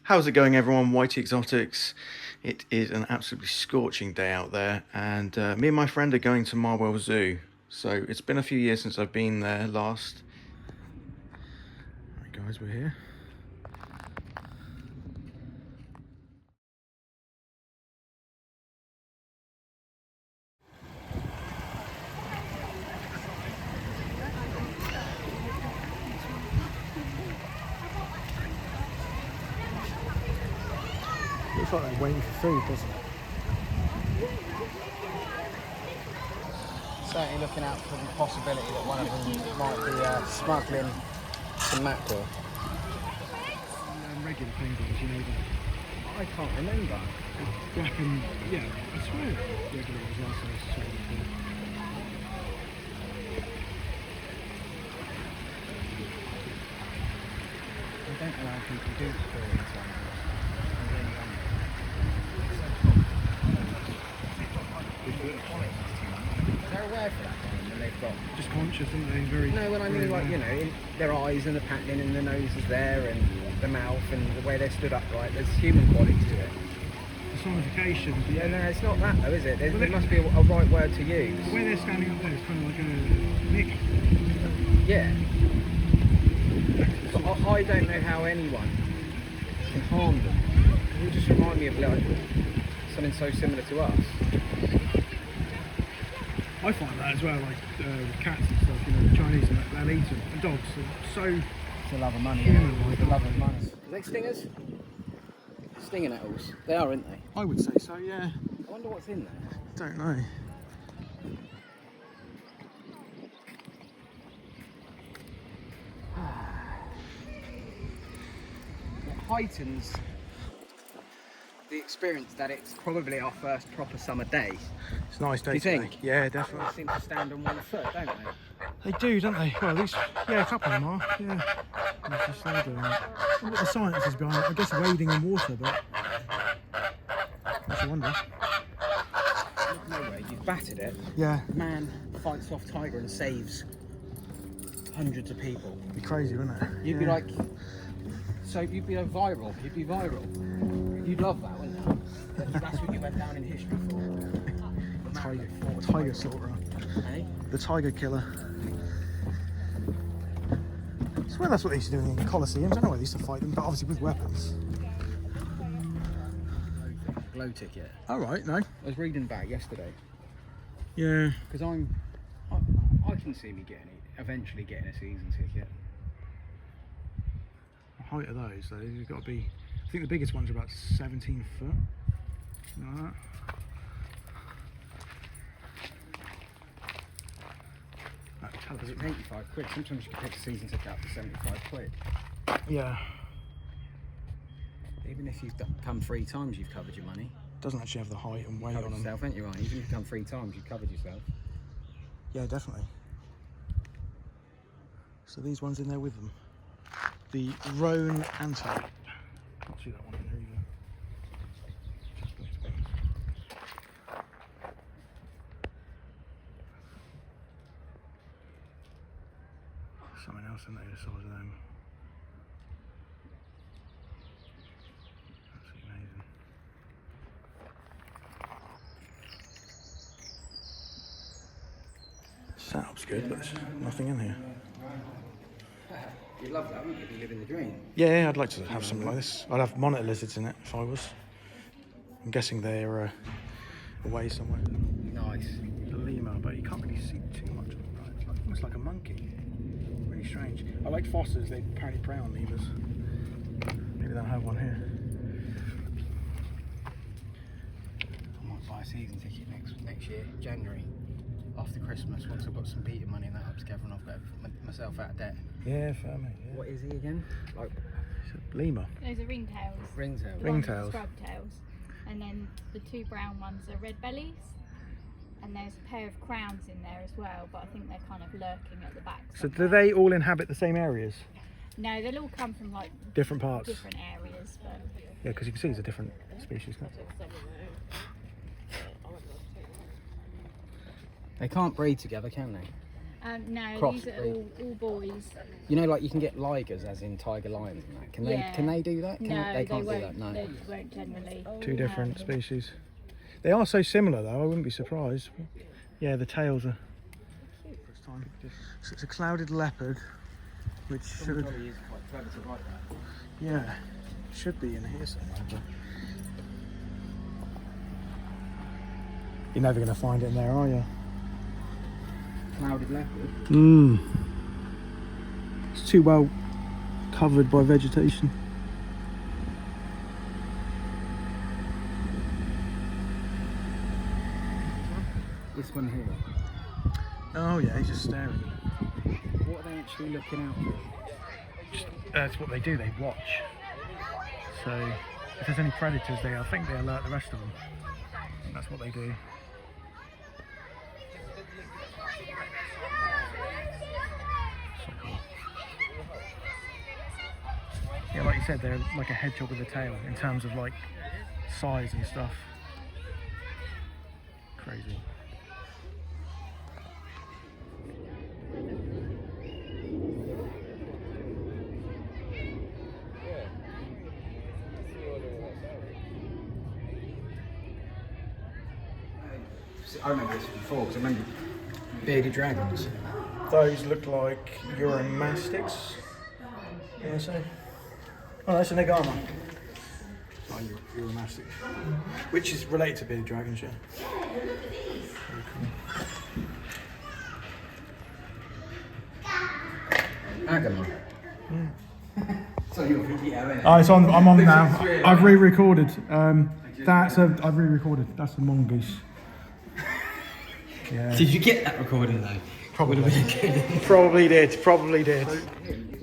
How's it going, everyone? Whitey Exotics. It is an absolutely scorching day out there, and me and my friend are going to Marwell Zoo. So it's been a few years since I've been there last. Alright guys, we're here. Looks like they're waiting for food, doesn't it? Certainly looking out for the possibility that one of them might be smuggling some mackerel. Regular penguins, you know that. I can't remember. Black and, yeah, I swear regular was last time I saw it before. I don't know how people do experience animals. They're aware for that one, and they've got... Just conscious, aren't they? Very. No, when I mean, like, you know, their eyes and the pattern and the nose is there, and the mouth and the way they're stood upright, there's human quality to it. Personification. Yeah, no, it's not that though, is it? There must be a right word to use. The way they're standing up there is kind of like a nick. Yeah. But I don't know how anyone can harm them. It would just remind me of like something so similar to us. I find that as well, like with cats and stuff, you know, the Chinese, they'll eat them. And dogs are so... It's the love of money, yeah. It's the love of money. Are they stingers? Stinger nettles. They are, aren't they? I would say so, yeah. I wonder what's in there. Don't know. It heightens the experience that it's probably our first proper summer day. It's a nice day. Do you think? Yeah, They definitely. seem to stand on one foot, don't they? They do, don't they? Well, at least, yeah, a couple of them are. Yeah. It's just they're doing that. I wonder what the science is behind it. I guess wading in water, but that's a wonder. No way, you've battered it. Yeah. Man fights off tiger and saves hundreds of people. It'd be crazy, wouldn't it? You'd be like, so you'd be like viral. You'd be viral. You'd love that, wouldn't you? That's what you went down in history for. Tiger slaughterer. Eh? The tiger killer. I swear that's what they used to do in the Colosseum. I don't know why they used to fight them, but obviously with weapons. Glow ticket. All right, no. I was reading about it yesterday. Yeah. Because I can see me eventually getting a season ticket. The height of those, though, you've got to be. I think the biggest ones are about 17 foot. Something like that. Because it's 85 quid. Sometimes you can pick a season ticket up for 75 quid. Yeah. Even if you've come 3 times, you've covered your money. Doesn't actually have the height and weight Covered on them. yourself, ain't you, right? Even if you've come 3 times, you've covered yourself. Yeah, definitely. So these ones in there with them. The roan antelope. Can't see that one in there either. Just those ones. Something else in there the size of them. Absolutely amazing. Setup's good, but there's nothing in here. You'd love that, wouldn't you? If you live in the dream. Yeah, I'd like to have something like this. I'd have monitor lizards in it if I was. I'm guessing they're away somewhere. Nice. The lemur, but you can't really see too much of them. Right? It's like, almost like a monkey. Really strange. I like fossils, they apparently prey on lemurs. Maybe they'll have one here. I might buy a season ticket next year, January, after Christmas, once I've got some beating money and that up together and I've got myself out of debt. Yeah, fair mate. Yeah. What is he again? Like It's a lemur. Those are ringtails. ringtail. Ringtails. Scrub tails. And then the 2 brown ones are red bellies. And there's a pair of crowns in there as well, but I think they're kind of lurking at the back. So do somewhere. they all inhabit the same areas? No, they'll all come from like Different parts? different areas. But Yeah, because you can see it's a different species. Can't you? They can't breed together, can they? No, Cross these are breed. all boys. You know, like you can get ligers, as in tiger lions and that. Can they? Yeah. Can they do that? No, they can't won't. do that. No. They won't generally. Two different species. They are so similar though, I wouldn't be surprised. Yeah, the tails are... So it's a clouded leopard, which should have... Probably is quite clever to write that. Yeah, should be in here somewhere. But... You're never going to find it in there, are you? Clouded leopard. It's too well covered by vegetation. This one here. Oh yeah, he's just staring. What are they actually looking out for? That's what they do, they watch. So if there's any predators there, I think they alert the rest of them. And that's what they do. So cool. Yeah, like you said, they're like a hedgehog with a tail in terms of like size and stuff. Crazy. I remember this before because I remember bearded dragons. Those look like uromastics. You want to say? Oh, that's an iguana. Oh, uromastic. Which is related to bearded dragons, yeah. Very cool. Agama. So you're Oh, it's on. I'm on now. I've re-recorded. I've re-recorded. That's the mongoose. Yeah. Did you get that recording though? Probably did. Probably did. It's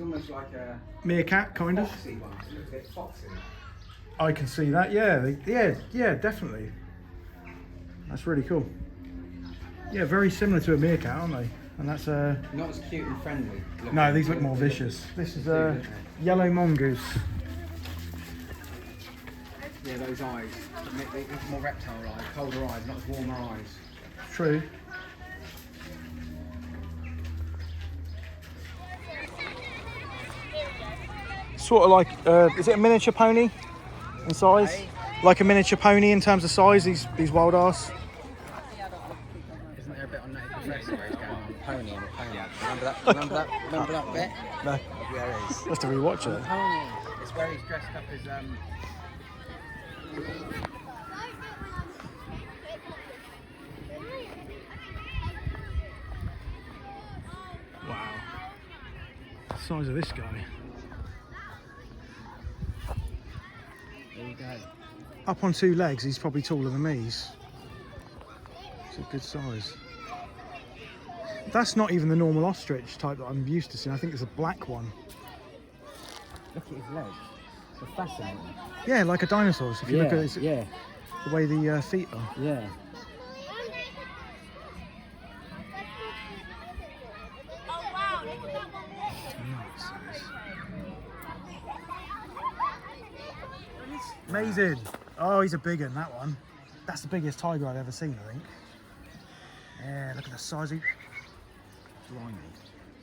almost like a Meerkat, kind of. foxy one. It's a little bit foxy. I can see that. Yeah. Yeah. Definitely. That's really cool. Yeah, very similar to a meerkat, aren't they? And that's Not as cute and friendly. no, these look more vicious. This is a yellow mongoose. Yeah, those eyes. It's more reptile eyes, colder eyes, not as warmer eyes. True. Sort of like, is it a miniature pony in size? Like a miniature pony in terms of size, these wild ass. Isn't there a bit on Native Professor where he's going on pony and pony? Remember that bit? No, Yeah, it is. have to rewatch it. Pony. It's where he's dressed up as Wow. The size of this guy. There you go. Up on two legs, he's probably taller than me. It's a good size. That's not even the normal ostrich type that I'm used to seeing. I think it's a black one. Look at his legs. They're fascinating. Yeah, like a dinosaur's. If you look at his, yeah, the way the feet are. yeah. Amazing. Oh, he's a big one, that one. That's the biggest tiger I've ever seen, I think. Yeah, look at the size. Blimey.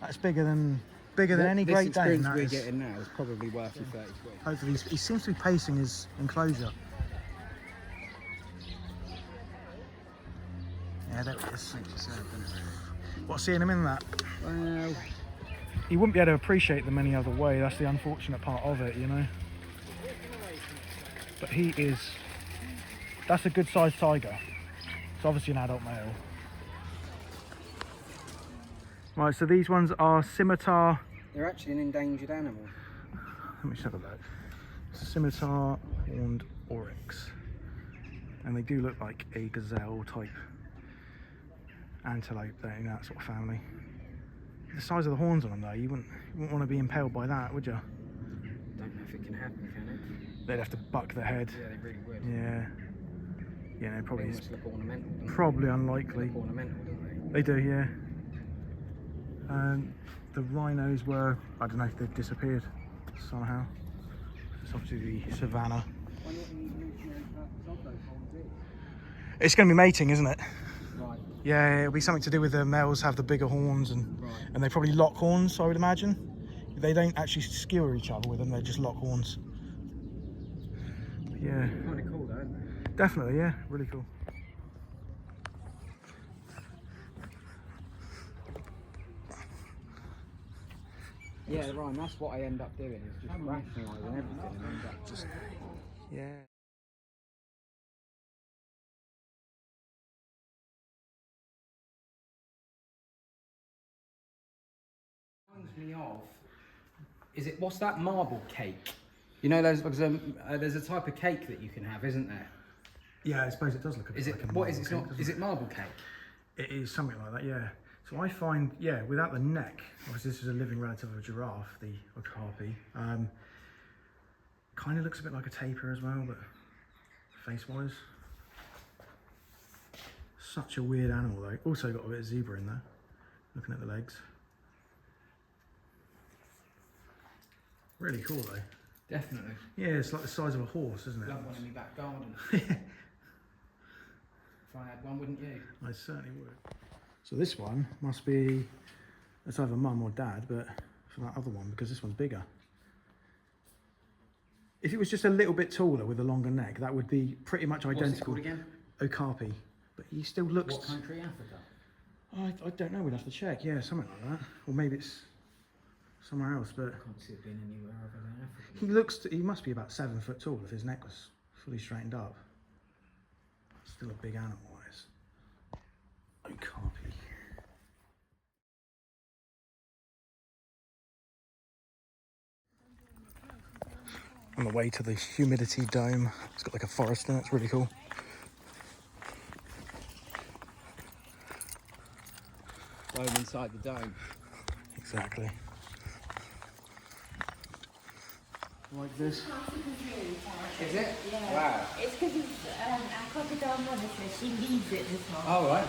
That's bigger than any This Great Dane. experience That we're is. getting now is probably worth you 30 quid. Hopefully, he seems to be pacing his enclosure. Yeah, there it is. What's seeing him in that? Well, He wouldn't be able to appreciate them any other way. That's the unfortunate part of it, you know. But he is. That's a good sized tiger. It's obviously an adult male. Right, so these ones are scimitar. they're actually an endangered animal. Let me just have a look. Scimitar horned oryx. And they do look like a gazelle type antelope, they're in that sort of family. The size of the horns on them though, you wouldn't want to be impaled by that, would you? Don't know if it can happen, can it? They'd have to buck the head. Yeah, they really would. Yeah. Yeah, no, They probably almost look ornamental, don't probably they? unlikely. They look ornamental, don't They do, yeah. The rhinos were, I don't know if they've disappeared somehow. It's obviously the savannah. they? It's going to be mating, isn't it? Right. Yeah, it'll be something to do with the males have the bigger horns and they probably lock horns, I would imagine. They don't actually skewer each other with them, they just lock horns. Yeah. Kind of cool though, isn't it? Definitely, yeah, really cool. Yeah, Ryan, that's what I end up doing, is just rationalising everything and end up just... Yeah. Reminds me of, what's that marble cake? You know, there's a type of cake that you can have, isn't there? Yeah, I suppose it does look a bit like a marble what is it? cake, Is it marble cake? It is something like that, yeah. So I find, yeah, without the neck, obviously this is a living relative of a giraffe, the okapi. Kind of looks a bit like a tapir as well, but face-wise. Such a weird animal though. Also got a bit of zebra in there, looking at the legs. Really cool though. Definitely. Yeah, it's like the size of a horse, isn't it? Love one in my back garden. If I had one, wouldn't you? I certainly would. So this one must be, it's either mum or dad, but for that other one, because this one's bigger. If it was just a little bit taller with a longer neck, that would be pretty much identical. What's it called again? Okapi. But he still looks... What country? Africa? I don't know, we'd have to check. Yeah, something like that. Or maybe it's somewhere else, but... I can't see it being anywhere other than Africa. He looks, he must be about 7 foot tall if his neck was fully straightened up. Still a big animal, is. Okapi. On the way to the humidity dome. It's got like a forest in it, it's really cool. Dome inside the dome. Exactly. Like this. Is it? Yeah. Wow. It's because our crocodile monitor, she leaves it this morning. Oh, right.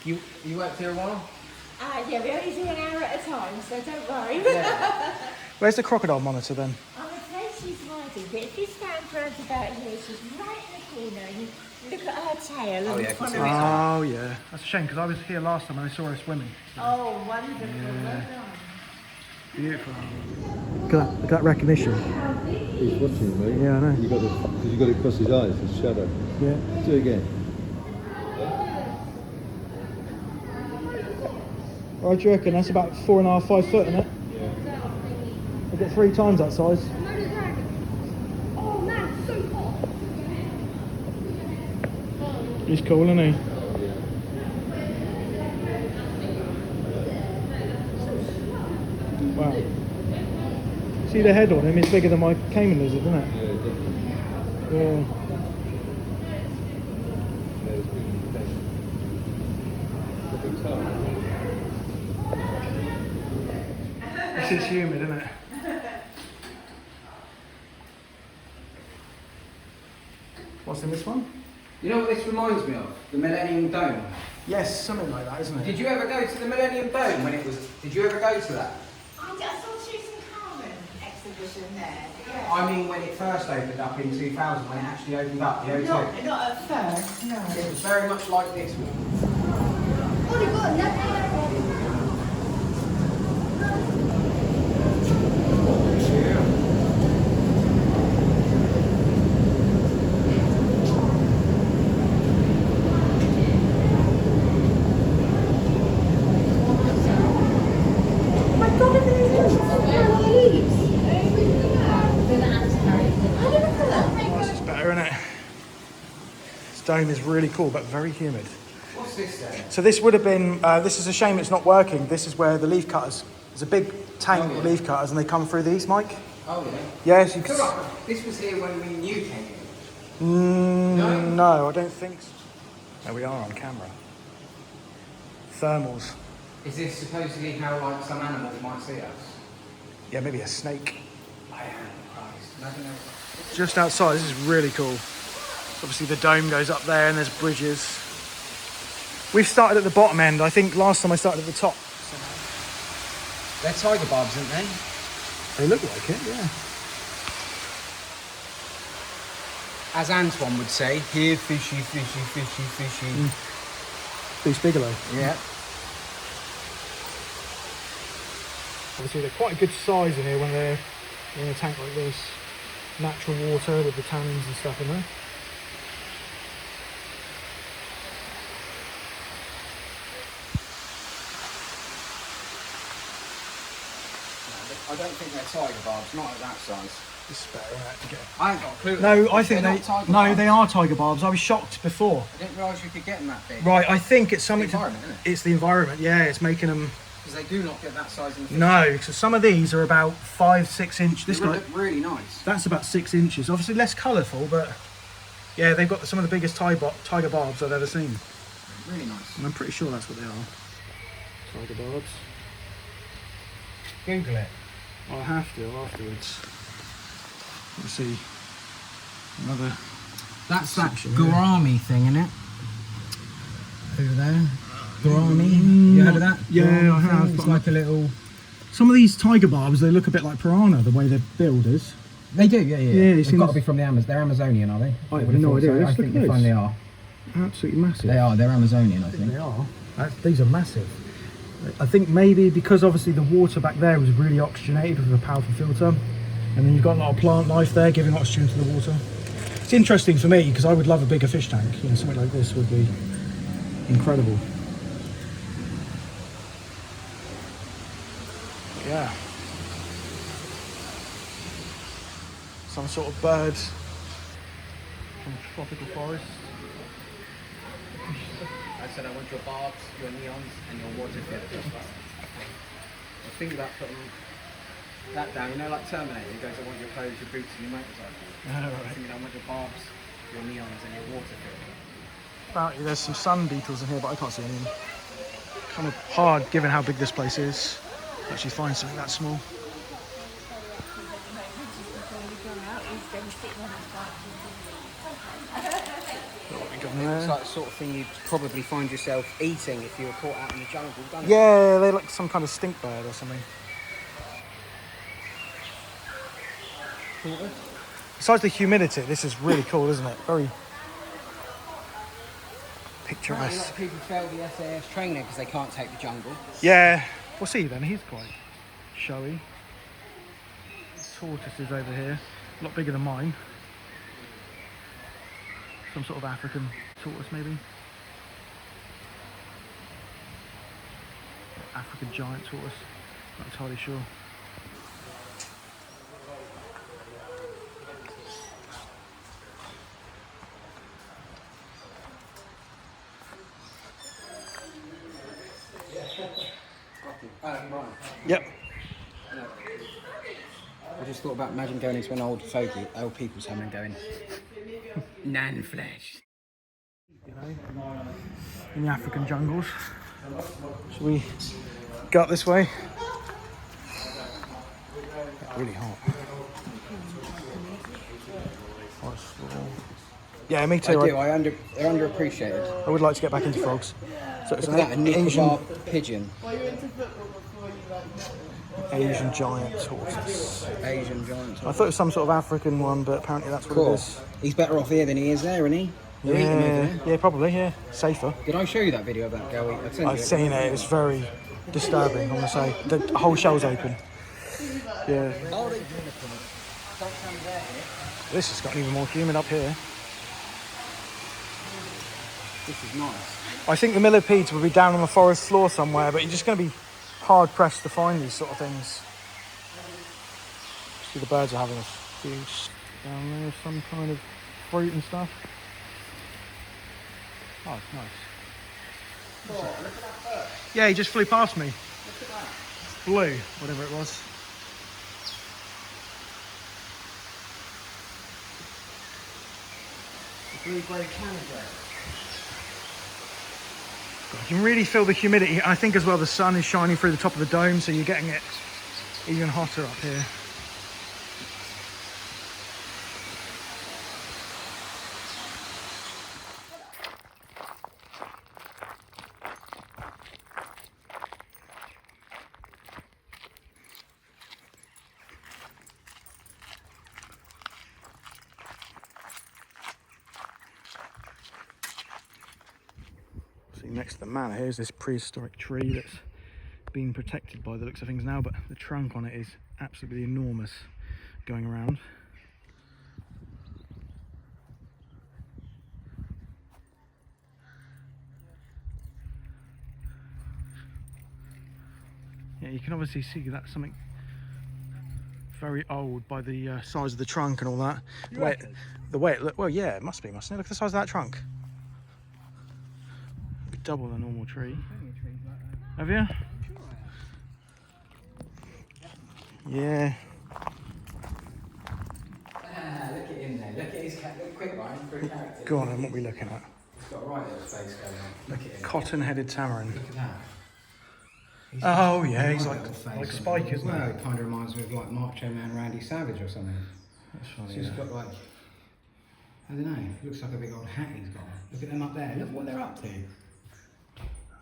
You worked here a while? Yeah, we only do an hour at a time, so don't worry. Yeah. Where's the crocodile monitor then? I'm afraid she's hiding, but if you stand round about here, she's right in the corner. You look at her tail Oh, and yeah, I can follow see it it. up. Oh yeah, that's a shame because I was here last time and I saw her swimming. Oh, wonderful. Yeah. Well done. Beautiful. Look at that recognition. He's watching you, mate. Yeah, I know. You got it across his eyes, his shadow. Yeah. Do it again. What do you reckon? That's about 4.5, 5 foot, isn't it? Yeah. I've got 3 times that size. He's cool, isn't he? Wow. See the head on him? It's bigger than my caiman lizard, isn't it? Yeah, definitely. Yeah. Yeah, it's big in the face. Look at the This is humid, isn't it? What's in this one? You know what this reminds me of? The Millennium Dome. Yes, something like that, isn't it? Did you ever go to the Millennium Dome when it was... Did you ever go to that? I saw Tutankhamun exhibition there. Yeah. I mean when it first opened up in 2000, when it actually opened up, the O2. Not at first, no. It was very much like this one. Oh, you've got nothing. This is better, isn't it? This dome is really cool, but very humid. What's this then? So this would have been, this is a shame it's not working. This is where the leaf cutters, there's a big tank with leaf cutters and they come through these, Mike. Oh yeah. Yes, you can. So, right, this was here when me and you came in. No, I don't think so. There we are on camera. Thermals. Is this supposedly how like some animals might see us? Yeah, maybe a snake. I am Christ. Imagine that. Just outside, this is really cool. Obviously the dome goes up there and there's bridges. We've started at the bottom end. I think last time I started at the top. They're tiger barbs, aren't they? They look like it, yeah. As Antoine would say, here fishy, fishy, fishy, fishy. Goose Bigelow. Yeah. Obviously they're quite a good size in here when they're in a tank like this. Natural water with the tannins and stuff in there. I don't think they're tiger barbs, not at that size. This is better, isn't it, to get... I ain't got a clue. No, I think They're they... not tiger No, barbs. they are tiger barbs. I was shocked before. I didn't realise you could get them that big. Right, I think it's something It's the environment, isn't it? It's the environment, yeah, it's making them... Because they do not get that size in the fish. No, so some of these are about 5-6 inches. This They guy, look really nice. that's about 6 inches. Obviously less colourful, but yeah, they've got some of the biggest tiger barbs I've ever seen. Really nice. And I'm pretty sure that's what they are. Tiger barbs. Google it. I'll have to afterwards. Let's see. Another. That's that section, gourami thing, isn't it? Over there. Gourami. You heard of that? Yeah, Gourami I have, thing? It's but like a little... Some of these tiger barbs, they look a bit like piranha, the way they're built is. They do, yeah. Yeah, They've seems- got to be from the Amazon. They're Amazonian, are they? I have would no thought idea. So. Let's I look think at they those. finally are. Absolutely massive. They are. They're Amazonian, I think. They are. These are massive. I think maybe because obviously the water back there was really oxygenated with a powerful filter, and then you've got a lot of plant life there giving oxygen to the water. It's interesting for me because I would love a bigger fish tank. You know, something like this would be incredible. Yeah. Some sort of bird from a tropical forest. I said I want your barbs, your neons, and your water filters. I think about putting that down, you know, like Terminator, he goes, I want your clothes, your boots, and your motorcycle. I think I want your barbs, your neons, and your water filter. Apparently there's some sun beetles in here, but I can't see any. Kind of hard, given how big this place is, to actually find something that small. What we got in It's there? like the sort of thing you'd probably find yourself eating if you were caught out in the jungle, don't it? Yeah, they look some kind of stink bird or something. Besides the humidity, this is really cool, isn't it? Very Apparently a lot picturesque. of people fail the SAS trainer because they can't take the jungle. Yeah, we'll see then. He's quite showy. Tortoises over here, a lot bigger than mine. Some sort of African tortoise, maybe. African giant tortoise, not entirely sure. Right. Yep. I just thought about imagine going into an old people's home and going, nan flesh. You know, in the African jungles. Should we go up this way? Really hot. Yeah, me too. I do. They're underappreciated. I would like to get back into frogs. So it's Look at that, a Asian Nicobar pigeon. Asian giant tortoise. Asian giant. I thought it was some sort of African one, but apparently that's what it is. He's better off here than he is there, isn't he? They're eating him over Yeah, there. yeah, probably. Yeah, safer. Did I show you that video of that girl eating? I'd send you I've it. seen it. It was very disturbing. I'm gonna say the whole shell's open. Yeah. Oh, they do the thing. Don't tell me they're here. This has gotten even more humid up here. This is nice. I think the millipedes will be down on the forest floor somewhere, but you're just going to be hard pressed to find these sort of things. See, the birds are having a feast down there, some kind of fruit and stuff. Oh, it's nice. Oh, look at that bird. Yeah, he just flew past me. Look at that. Blue, whatever it was. The blue-grey Canada. You can really feel the humidity. I think as well the sun is shining through the top of the dome, so you're getting it even hotter up here. See, Next to the manor, here's this prehistoric tree that's been protected by the looks of things now, but the trunk on it is absolutely enormous going around. Yeah, you can obviously see that's something very old by the size of the trunk and all that. The way it look, well, yeah, it must be, mustn't it? Look at the size of that trunk. Double the normal tree. Have you? Yeah. Look at him there. Look at his cat. Look quick, Ryan. For a character. Go on, then, what are we looking at? He's got a right little face going on. Look at him. Cotton-headed tamarin. Look at that. Oh yeah, he's like face Spike, isn't well, he? it kind of reminds me of like Macho Man Randy Savage or something. That's funny. So he's got like, I don't know, it looks like a big old hat he's got. Look at them up there, look what they're up to.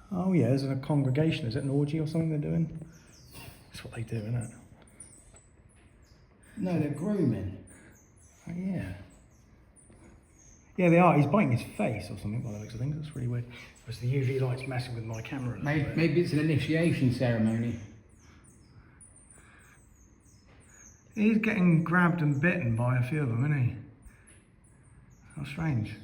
Oh yeah, there's a congregation. Is it an orgy or something they're doing? That's what they do, isn't it? No, they're grooming. Oh, yeah. Yeah, they are. He's biting his face or something by the looks of things. That's really weird. It's the UV light's messing with my camera a little bit. Maybe it's an initiation ceremony. He's getting grabbed and bitten by a few of them, isn't he? How strange.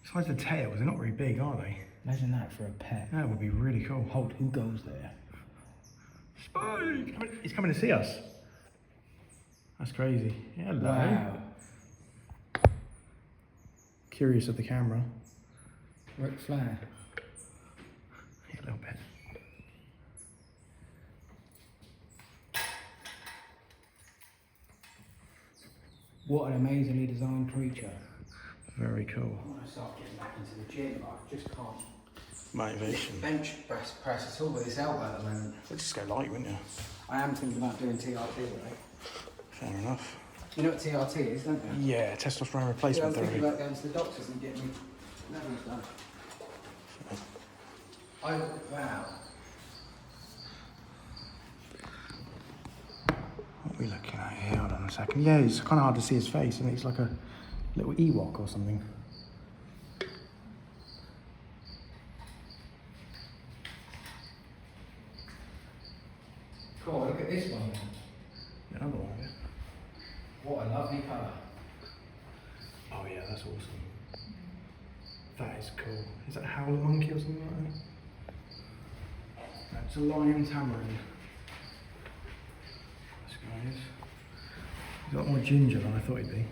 Besides the tails, they're not very big, are they? Imagine that for a pet. That would be really cool. Hold, who goes there? Spike! He's coming to see us. That's crazy. Hello. Wow. Curious of the camera. Ric Flair. Yeah, a little bit. What an amazingly designed creature. Very cool. I want to start getting back into the gym, but I just can't. Motivation. Bench press at all with this elbow at the moment. We'll just go light, wouldn't you? I am thinking about doing TRT, right? Fair enough. You know what TRT is, don't you? Yeah, testosterone Yeah, I'm replacement thinking therapy. about going to the doctors and getting me levels done. Wow. What are we looking at here? Hold on a second. Yeah, it's kind of hard to see his face, and he's like a little Ewok or something. Cool, look at this one. Another one, yeah. What a lovely colour. Oh yeah, that's awesome. That is cool. Is that a howler monkey or something like that? That's a lion tamarin. This guy is. He's got more ginger than I thought he'd be.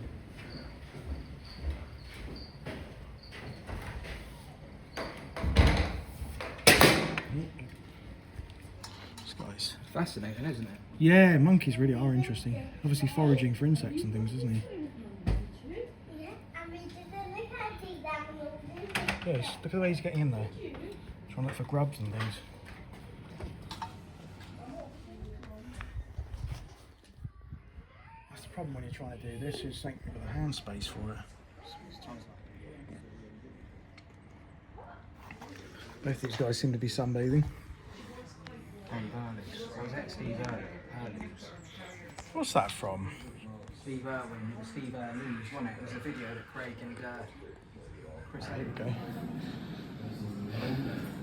This guy's Fascinating, isn't it? yeah, monkeys really are interesting. Obviously foraging for insects and things, isn't he? Yes, look at the way he's getting in there. Trying to look for grubs and things. That's the problem when you're trying to do this, is think you've got the hand space for it. Both these guys seem to be sunbathing. Steve Earlews. I was at Steve Earlews. What's that from? Steve Irwin, it was Steve Earlews, wasn't it? It was a video that Craig and Chris There we had. go.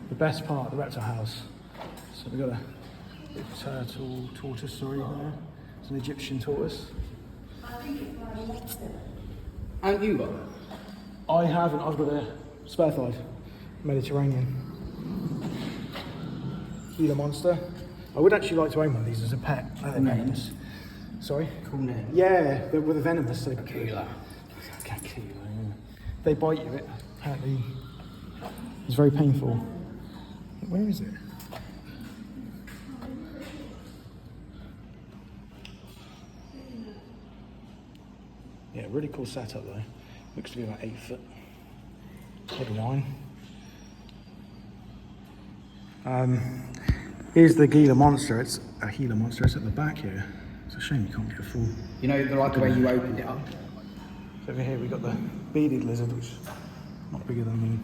The best part, the reptile house. So we've got a turtle, tortoise, sorry, there. It's an Egyptian tortoise. And you got that? I haven't, I've got a spare-thighed Mediterranean Gila monster. I would actually like to own one of these as a pet. Cool names. Sorry? Cool name. Yeah, they're with a venomous. So Killer. Killer, yeah. They bite you, it apparently it's very painful. Where is it? Yeah, really cool setup though. Looks to be about 8 foot, maybe 9. Here's the Gila monster. It's a Gila monster. It's at the back here. It's a shame you can't get a full. You know, like the way you opened it up? So over here we got the bearded lizard, which is not bigger than me.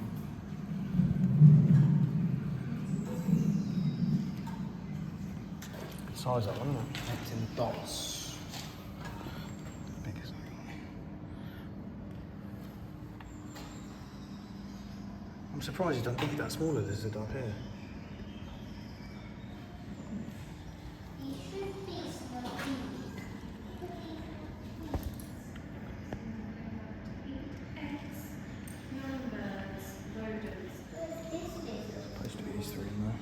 Good size that one, isn't it? It's in dots. Big as I'm surprised you don't eat that smaller lizard up here. Supposed to be these three in there.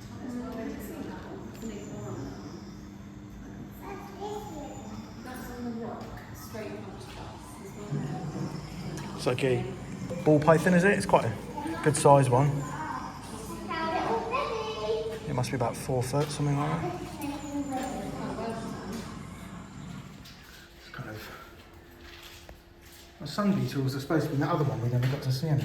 It's like a ball python, is it? It's quite a good sized one. It must be about 4 foot, something like that. It's kind of... Well, sun beetles are supposed to be the other one, we never got to see any.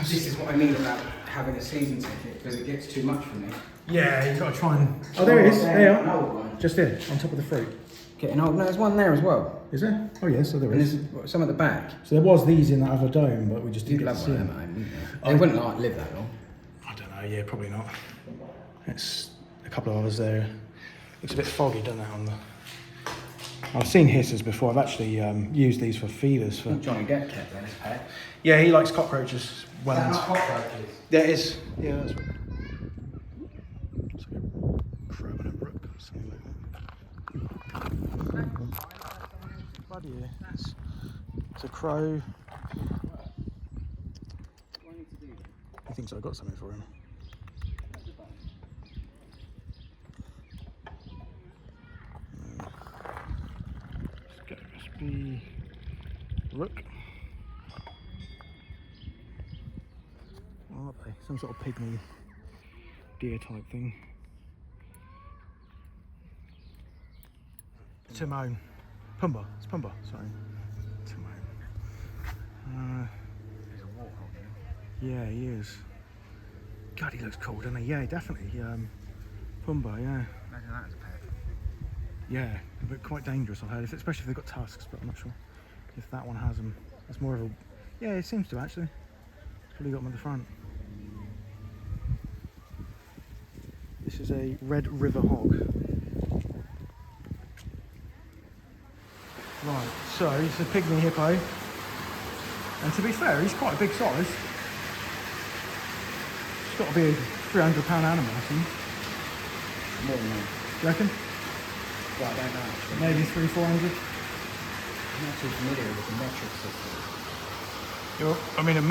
This is what I mean about having a season ticket, because it gets too much for me. Yeah, you've got to try and... Oh, there it is. There you are. Just there, on top of the fruit. Getting old. No, there's one there as well. Is there? Oh, yeah, so there And is. there's some at the back. So there was these in that other dome, but we just didn't You'd get to love see one of them. them, wouldn't you? They wouldn't like live that long. I don't know, yeah, probably not. It's a couple of others there. Looks a bit foggy, doesn't it, on the... I've seen hissers before. I've actually used these for feeders. For... Johnny get kept then, his pet. Yeah, he likes cockroaches. Is that not cockroaches? Yeah, it is. Yeah, that's what... It's like a crow and a rook or something like that. Bloody hell. It's a crow. He thinks I got something for him. Let's be rook. What are they? Some sort of pygmy deer type thing. Timon. Pumbaa. It's Pumbaa, sorry. Timon. He's a warthog, Yeah, he is. God, he looks cool, doesn't he? Yeah, definitely. Pumbaa, yeah. Imagine that as a pet. Yeah, but quite dangerous, I've heard, especially if they've got tusks, but I'm not sure if that one has them. It's more of a... Yeah, it seems to actually. It's probably got them at the front. This is a red river hog. Right, so it's a pygmy hippo. And to be fair, he's quite a big size. It's got to be a £300 animal, I think. More than that. Do you reckon? Well, I don't know actually. Maybe 300-400? I'm not too familiar with the metric system. I mean, a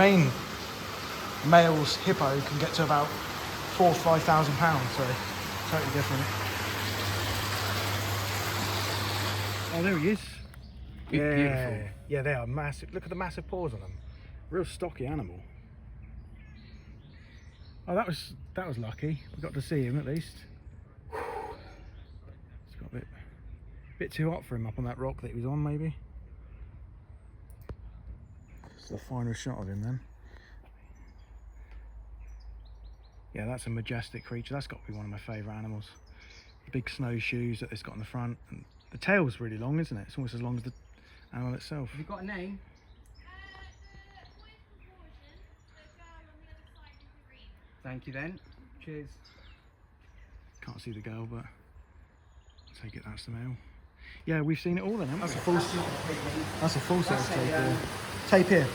male's hippo can get to about £4,000 to £5,000, so totally different. Oh, there he is. Beautiful. Yeah, they are massive. Look at the massive paws on them. Real stocky animal. Oh, that was lucky. We got to see him at least. It's got a bit too hot for him up on that rock that he was on, maybe. It's the final shot of him then. Yeah, that's a majestic creature. That's got to be one of my favourite animals. The big snowshoes that it's got on the front. And the tail's really long, isn't it? It's almost as long as the animal itself. Have you got a name? Thank you then. Cheers. Can't see the girl, but I take it that's the male. Yeah, we've seen it all then, haven't we? That's a full size tape here. Tape here.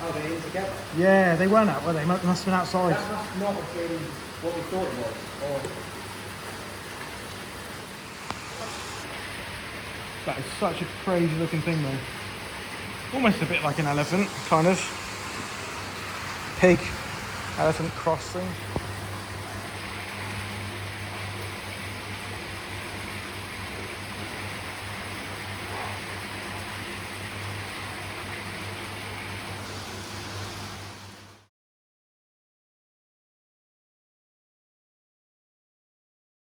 Oh, they're in together? Yeah, they weren't out, were they? Must have been outside. That must not have been what we thought it was. Or... That is such a crazy looking thing though. Almost a bit like an elephant, kind of. Pig, elephant cross thing.